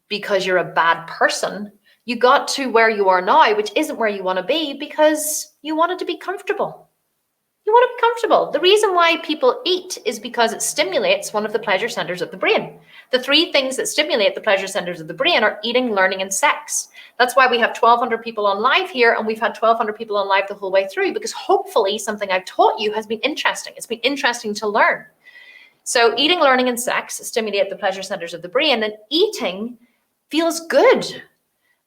because you're a bad person. You got to where you are now, which isn't where you want to be, because you wanted to be comfortable. You want to be comfortable. The reason why people eat is because it stimulates one of the pleasure centers of the brain. The 3 things that stimulate the pleasure centers of the brain are eating, learning, and sex. That's why we have 1,200 people on live here, and we've had 1,200 people on live the whole way through, because hopefully something I've taught you has been interesting. It's been interesting to learn. So eating, learning, and sex stimulate the pleasure centers of the brain, and eating feels good.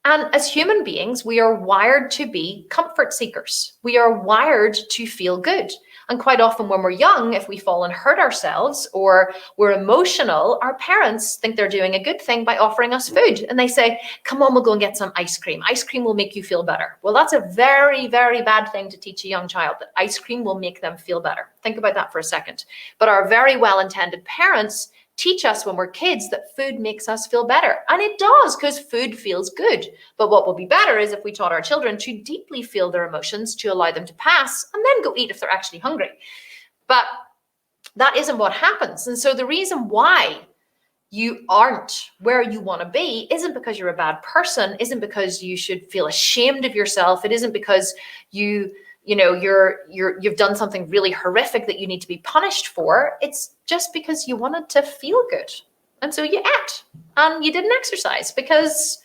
And as human beings, we are wired to be comfort seekers. We are wired to feel good. And quite often when we're young, if we fall and hurt ourselves or we're emotional, our parents think they're doing a good thing by offering us food. And they say, come on, we'll go and get some ice cream. Ice cream will make you feel better. Well, that's a very, very bad thing to teach a young child, that ice cream will make them feel better. Think about that for a second. But our very well-intended parents teach us when we're kids that food makes us feel better. And it does, because food feels good. But what will be better is if we taught our children to deeply feel their emotions, to allow them to pass, and then go eat if they're actually hungry. But that isn't what happens. And so the reason why you aren't where you want to be isn't because you're a bad person, isn't because you should feel ashamed of yourself. It isn't because you've done something really horrific that you need to be punished for. It's just because you wanted to feel good. And so you ate and you didn't exercise, because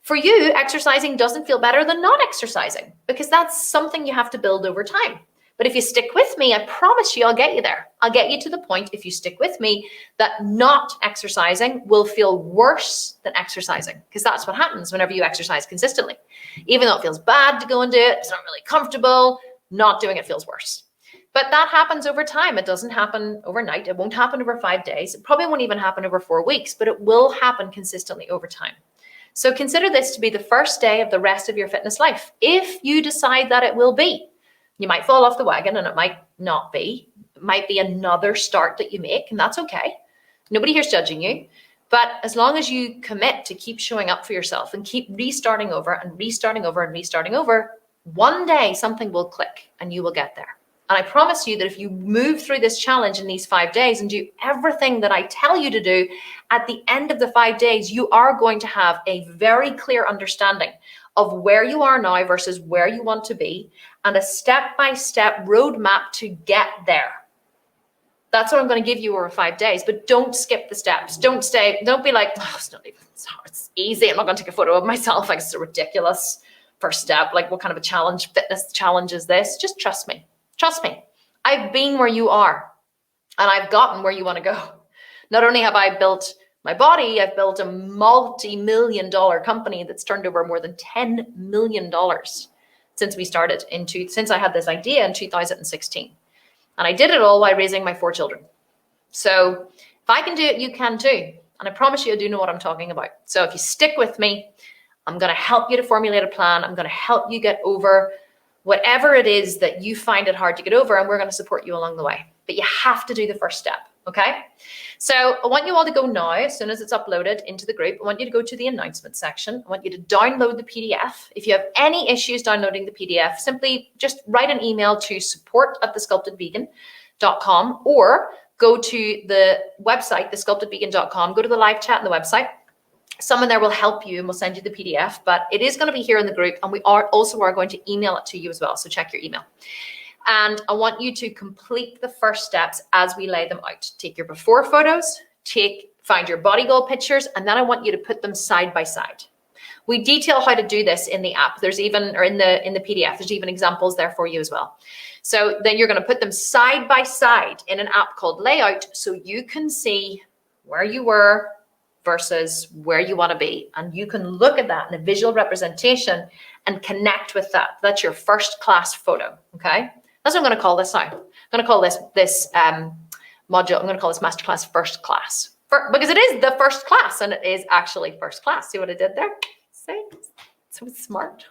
for you, exercising doesn't feel better than not exercising, because that's something you have to build over time. But if you stick with me, I promise you I'll get you there. I'll get you to the point, if you stick with me, that not exercising will feel worse than exercising, because that's what happens whenever you exercise consistently. Even though it feels bad to go and do it, it's not really comfortable, not doing it feels worse. But that happens over time. It doesn't happen overnight. It won't happen over 5 days. It probably won't even happen over 4 weeks, but it will happen consistently over time. So consider this to be the first day of the rest of your fitness life, if you decide that it will be. You might fall off the wagon and it might not be. It might be another start that you make, and that's okay. Nobody here's judging you. But as long as you commit to keep showing up for yourself and keep restarting over and restarting over and restarting over, one day something will click and you will get there. And I promise you that if you move through this challenge in these 5 days and do everything that I tell you to do, at the end of the 5 days, you are going to have a very clear understanding of where you are now versus where you want to be, and a step-by-step roadmap to get there. That's what I'm going to give you over 5 days, but don't skip the steps. Don't be like, oh, it's not even, it's easy. I'm not going to take a photo of myself. Like, it's a ridiculous first step. Like, what kind of a challenge, fitness challenge is this? Just trust me. Trust me. I've been where you are, and I've gotten where you want to go. Not only have I built my body, I've built a multi-million-dollar company that's turned over more than $10 million since we started since I had this idea in 2016. And I did it all while raising my 4 children. So if I can do it, you can too. And I promise you, I do know what I'm talking about. So if you stick with me, I'm going to help you to formulate a plan. I'm going to help you get over whatever it is that you find it hard to get over, and we're going to support you along the way. But you have to do the first step, okay? So I want you all to go now, as soon as it's uploaded into the group. I want you to go to the announcement section. I want you to download the PDF. If you have any issues downloading the PDF, simply just write an email to support@thesculptedvegan.com, or go to the website, thesculptedvegan.com, go to the live chat on the website. Someone there will help you and we'll send you the PDF, but it is going to be here in the group, and we are going to email it to you as well. So check your email. And I want you to complete the first steps as we lay them out. Take your before photos, find your body goal pictures, and then I want you to put them side by side. We detail how to do this in the app. There's even, or in the PDF, there's even examples there for you as well. So then you're going to put them side by side in an app called Layout, so you can see where you were versus where you want to be. And you can look at that in a visual representation and connect with that. That's your first class photo, okay? That's what I'm going to call this now. I'm going to call this module, I'm going to call this masterclass first class. Because it is the first class, and it is actually first class. See what I did there? See? So smart.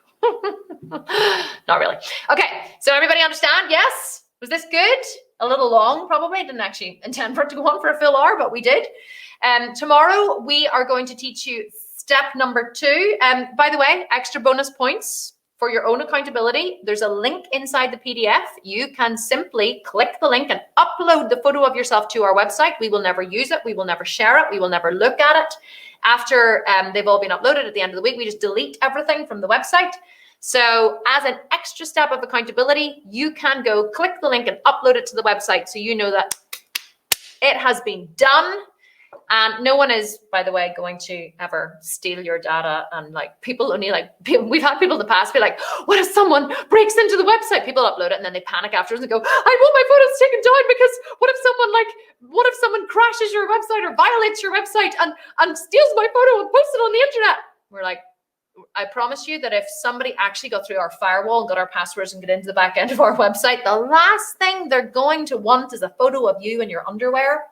Not really. Okay, so everybody understand? Yes? Was this good? A little long, probably. I didn't actually intend for it to go on for a full hour, but we did. Tomorrow, we are going to teach you step number 2. By the way, extra bonus points for your own accountability. There's a link inside the PDF. You can simply click the link and upload the photo of yourself to our website. We will never use it. We will never share it. We will never look at it. After they've all been uploaded at the end of the week, we just delete everything from the website. So as an extra step of accountability, you can go click the link and upload it to the website, so you know that it has been done. And no one is, by the way, going to ever steal your data. And like, people only we've had people in the past be like, what if someone breaks into the website? People upload it and then they panic afterwards and go, I want my photos taken down, because what if someone crashes your website or violates your website and steals my photo and posts it on the internet? We're like, I promise you that if somebody actually got through our firewall and got our passwords and got into the back end of our website, the last thing they're going to want is a photo of you in your underwear.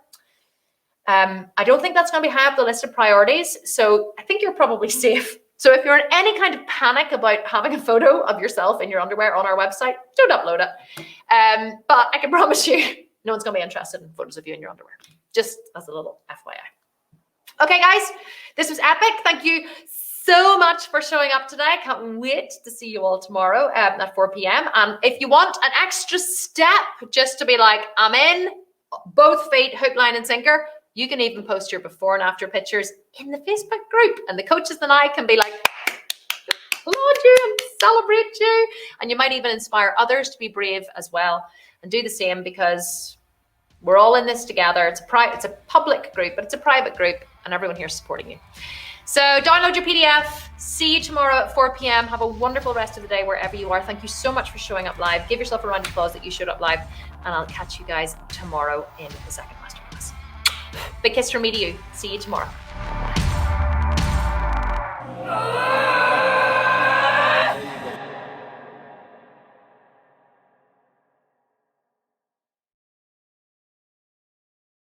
I don't think that's going to be high up the list of priorities. So I think you're probably safe. So if you're in any kind of panic about having a photo of yourself in your underwear on our website, don't upload it. But I can promise you, no one's going to be interested in photos of you in your underwear. Just as a little FYI. Okay, guys, this was epic. Thank you so much for showing up today. I can't wait to see you all tomorrow at 4 p.m. And if you want an extra step just to be like, I'm in, both feet, hook, line, and sinker, you can even post your before and after pictures in the Facebook group. And the coaches and I can be like, applaud you and celebrate you. And you might even inspire others to be brave as well and do the same, because we're all in this together. It's a public group, but it's a private group, and everyone here is supporting you. So download your PDF. See you tomorrow at 4 p.m. Have a wonderful rest of the day wherever you are. Thank you so much for showing up live. Give yourself a round of applause that you showed up live, and I'll catch you guys tomorrow in the second masterclass. Big kiss from me to you. See you tomorrow.